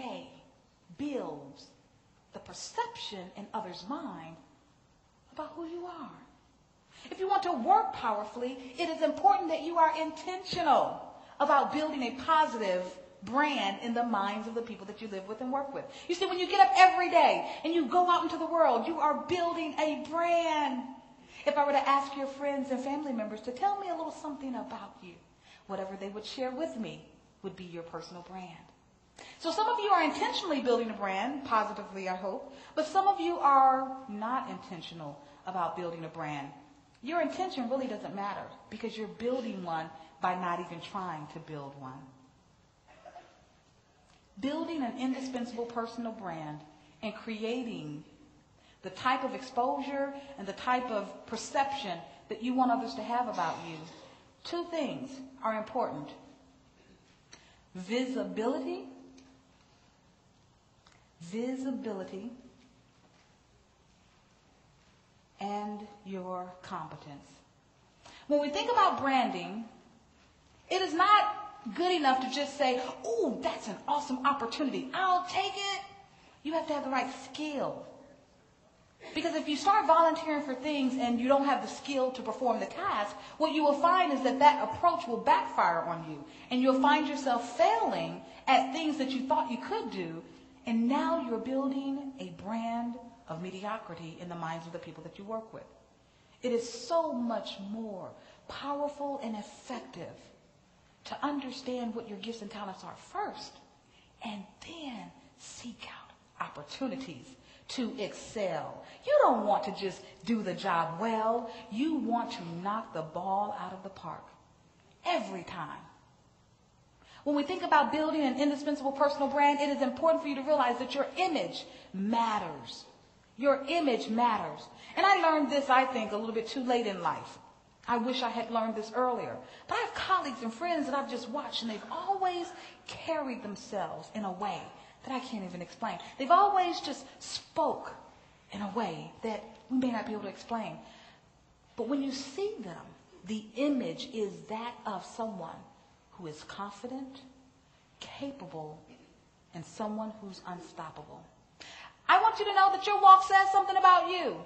day builds the perception in others' mind about who you are. If you want to work powerfully, it is important that you are intentional about building a positive brand in the minds of the people that you live with and work with. You see, when you get up every day and you go out into the world, you are building a brand. If I were to ask your friends and family members to tell me a little something about you, whatever they would share with me would be your personal brand. So some of you are intentionally building a brand, positively I hope, but some of you are not intentional about building a brand. Your intention really doesn't matter because you're building one by not even trying to build one. Building an indispensable personal brand and creating the type of exposure and the type of perception that you want others to have about you. Two things are important. Visibility and your competence. When we think about branding, it is not good enough to just say, "Oh, that's an awesome opportunity. I'll take it." You have to have the right skill. Because if you start volunteering for things and you don't have the skill to perform the task, what you will find is that that approach will backfire on you. And you'll find yourself failing at things that you thought you could do. And now you're building a brand of mediocrity in the minds of the people that you work with. It is so much more powerful and effective to understand what your gifts and talents are first, and then seek out opportunities to excel. You don't want to just do the job well. You want to knock the ball out of the park every time. When we think about building an indispensable personal brand, it is important for you to realize that your image matters. Your image matters. And I learned this, I think, a little bit too late in life. I wish I had learned this earlier. But I have colleagues and friends that I've just watched, and they've always carried themselves in a way that I can't even explain. They've always just spoke in a way that we may not be able to explain. But when you see them, the image is that of someone who is confident, capable, and someone who's unstoppable. I want you to know that your walk says something about you.